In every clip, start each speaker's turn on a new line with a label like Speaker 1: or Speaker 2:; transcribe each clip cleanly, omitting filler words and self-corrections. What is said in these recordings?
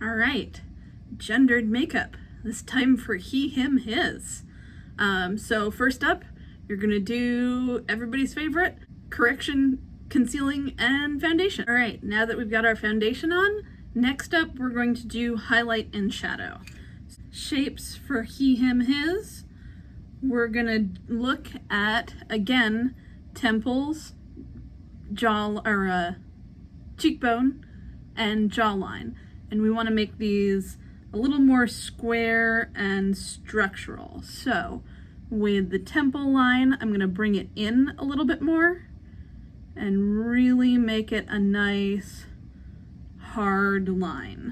Speaker 1: All right, gendered makeup. This time for he, him, his. So first up, you're gonna do everybody's favorite, correction, concealing, and foundation. All right, now that we've got our foundation on, next up we're going to do highlight and shadow. Shapes for he, him, his. We're gonna look at, again, temples, jaw, or cheekbone, and jawline. And we want to make these a little more square and structural. So with the temple line, I'm going to bring it in a little bit more and really make it a nice hard line.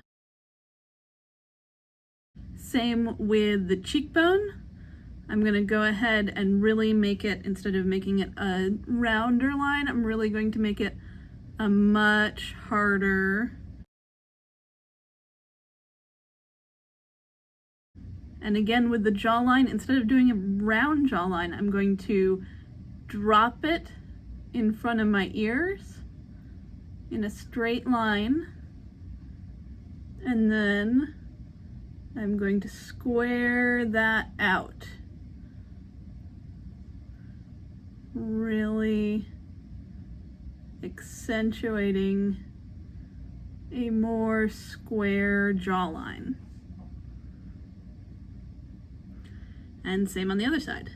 Speaker 1: Same with the cheekbone. I'm going to go ahead and really make it, instead of making it a rounder line, I'm really going to make it a much harder. And again, with the jawline, instead of doing a round jawline, I'm going to drop it in front of my ears in a straight line. And then I'm going to square that out. Really accentuating a more square jawline. And same on the other side.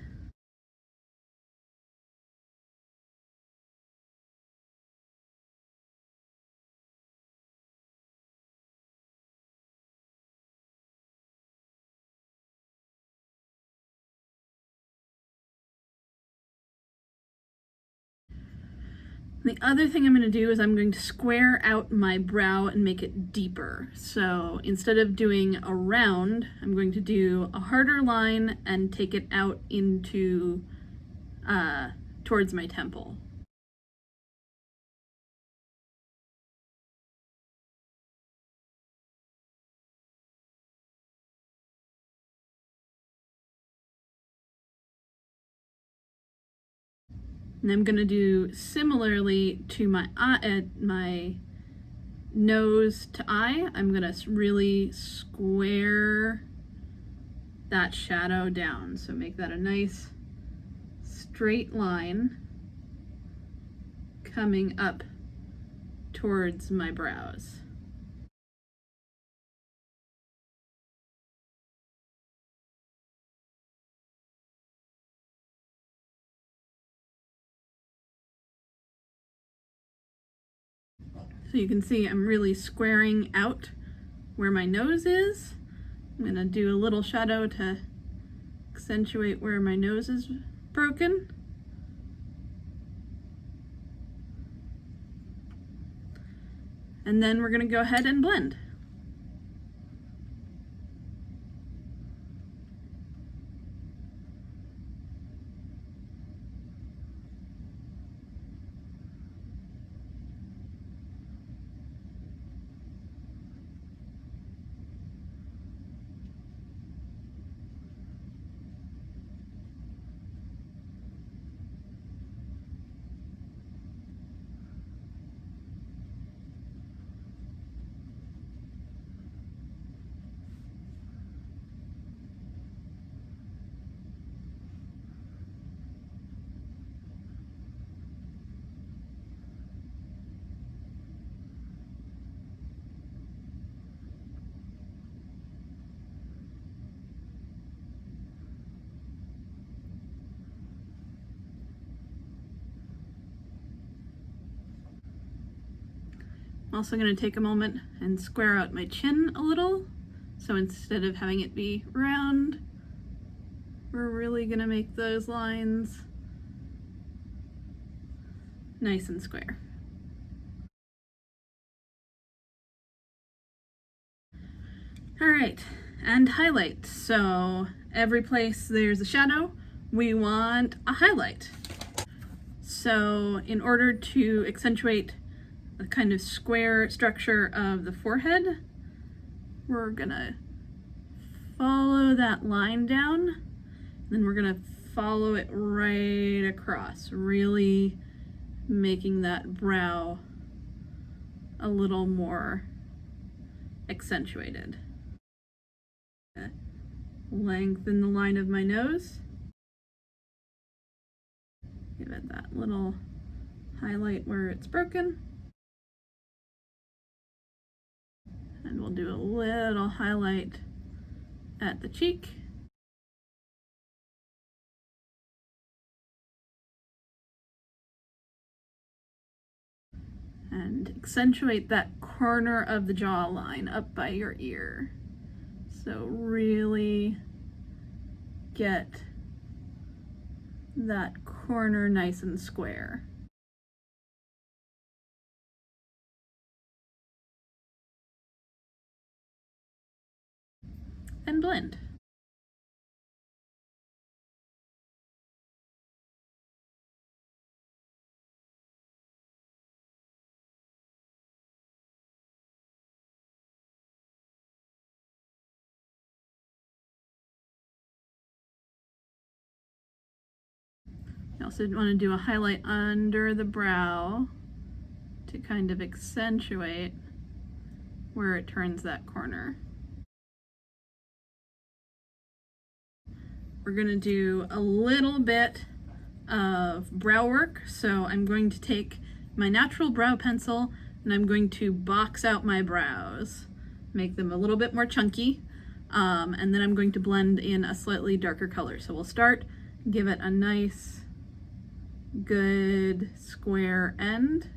Speaker 1: The other thing I'm going to do is I'm going to square out my brow and make it deeper. So instead of doing a round, I'm going to do a harder line and take it out into towards my temple. And I'm going to do similarly to my my nose to eye. I'm going to really square that shadow down. So make that a nice straight line coming up towards my brows. So you can see I'm really squaring out where my nose is. I'm going to do a little shadow to accentuate where my nose is broken. And then we're going to go ahead and blend. I'm also going to take a moment and square out my chin a little. So instead of having it be round, we're really going to make those lines nice and square. All right, and highlight. So every place there's a shadow, we want a highlight. So in order to accentuate the kind of square structure of the forehead, we're gonna follow that line down, then we're gonna follow it right across, really making that brow a little more accentuated. Lengthen the line of my nose. Give it that little highlight where it's broken. And we'll do a little highlight at the cheek. And accentuate that corner of the jawline up by your ear. So really get that corner nice and square. And blend. You also want to do a highlight under the brow to kind of accentuate where it turns that corner. We're going to do a little bit of brow work, so I'm going to take my natural brow pencil and I'm going to box out my brows, make them a little bit more chunky, and then I'm going to blend in a slightly darker color. So we'll start, give it a nice good square end,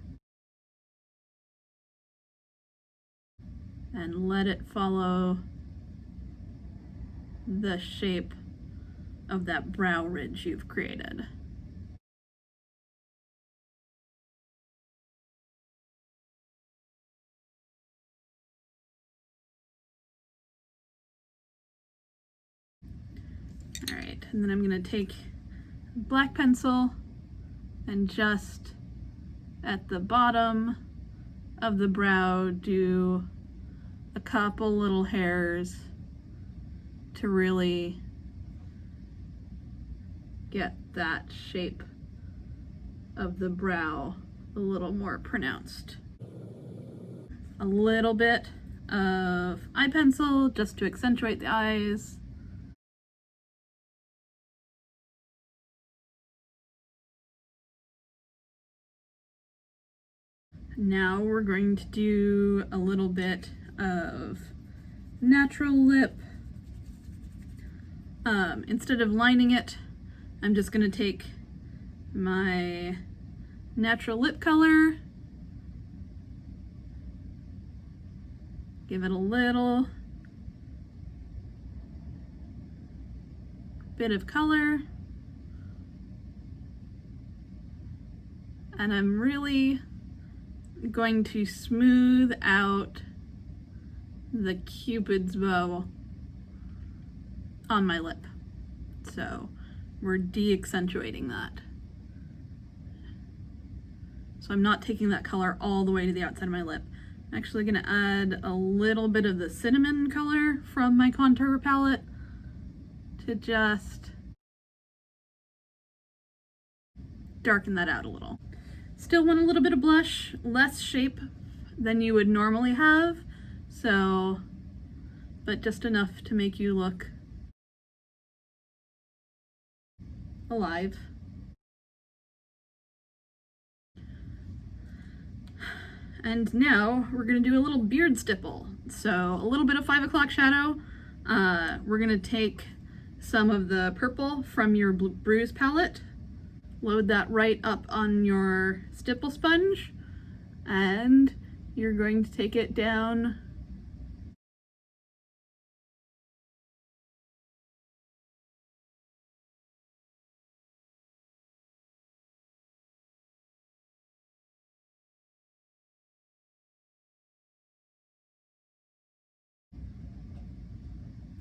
Speaker 1: and let it follow the shape of that brow ridge you've created. All right, and then I'm going to take black pencil and just at the bottom of the brow do a couple little hairs to really get that shape of the brow a little more pronounced. A little bit of eye pencil just to accentuate the eyes. Now we're going to do a little bit of natural lip. Instead of lining it, I'm just going to take my natural lip color, give it a little bit of color, and I'm really going to smooth out the Cupid's bow on my lip. So we're de-accentuating that. So I'm not taking that color all the way to the outside of my lip. I'm actually going to add a little bit of the cinnamon color from my contour palette to just darken that out a little. Still want a little bit of blush, less shape than you would normally have, so, but just enough to make you look alive. And now we're going to do a little beard stipple. So a little bit of 5 o'clock shadow. We're going to take some of the purple from your bruise palette, load that right up on your stipple sponge, and you're going to take it down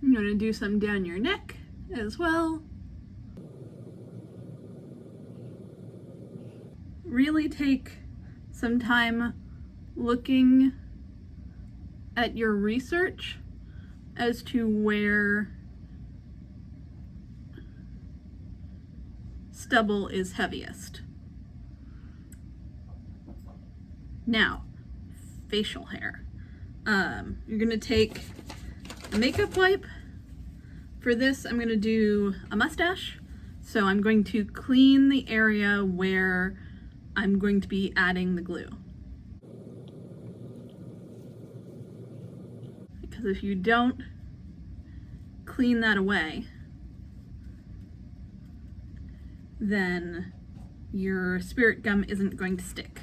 Speaker 1: I'm going to do some down your neck as well. Really take some time looking at your research as to where stubble is heaviest. Now, facial hair. You're gonna take a makeup wipe. For this, I'm gonna do a mustache. So I'm going to clean the area where I'm going to be adding the glue. Because if you don't clean that away, then your spirit gum isn't going to stick.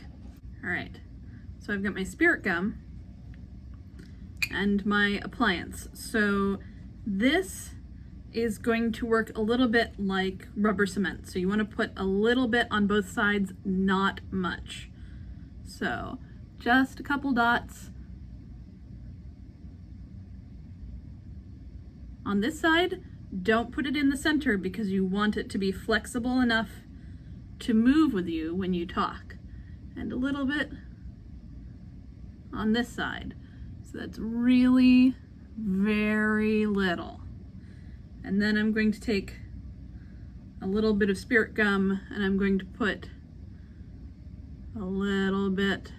Speaker 1: All right, so I've got my spirit gum and my appliance. So this is going to work a little bit like rubber cement. So you want to put a little bit on both sides, not much. So just a couple dots on this side. Don't put it in the center because you want it to be flexible enough to move with you when you talk. And a little bit on this side. So that's really very little. And then I'm going to take a little bit of spirit gum and I'm going to put a little bit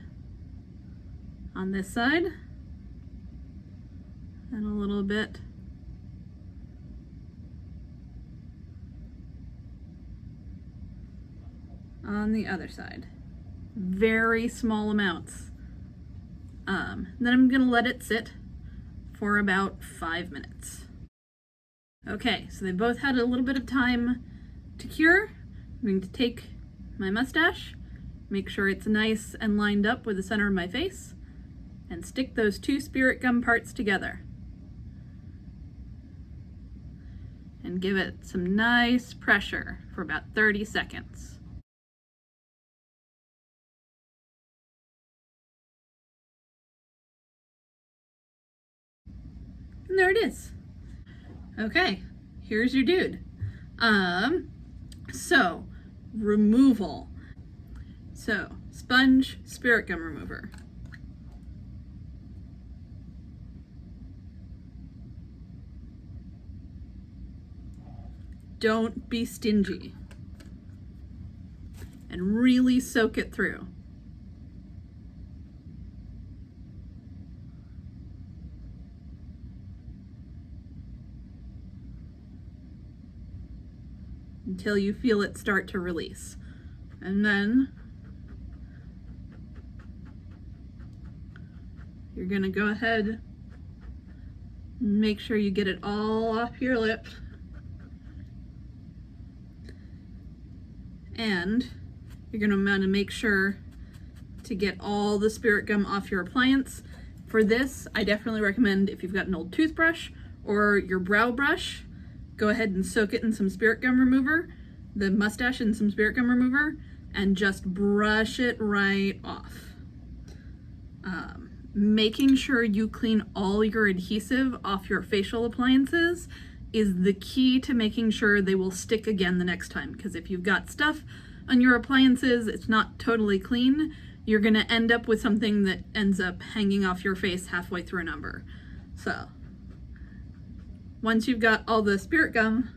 Speaker 1: on this side and a little bit on the other side. Very small amounts. Then I'm gonna let it sit for about 5 minutes. Okay, so they both had a little bit of time to cure. I'm going to take my mustache, make sure it's nice and lined up with the center of my face, and stick those two spirit gum parts together. And give it some nice pressure for about 30 seconds. And there it is. Okay, here's your dude. So removal. So sponge, spirit gum remover. Don't be stingy and really soak it through. Until you feel it start to release. And then you're gonna go ahead and make sure you get it all off your lips. And you're gonna want to make sure to get all the spirit gum off your appliance. For this, I definitely recommend, if you've got an old toothbrush or your brow brush, go ahead and soak it in some spirit gum remover, the mustache in some spirit gum remover, and just brush it right off. Making sure you clean all your adhesive off your facial appliances is the key to making sure they will stick again the next time. Because if you've got stuff on your appliances, it's not totally clean, you're gonna end up with something that ends up hanging off your face halfway through a number. So once you've got all the spirit gum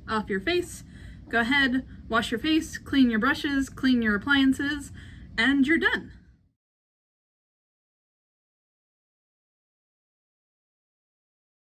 Speaker 1: off your face, go ahead, wash your face, clean your brushes, clean your appliances, and you're done.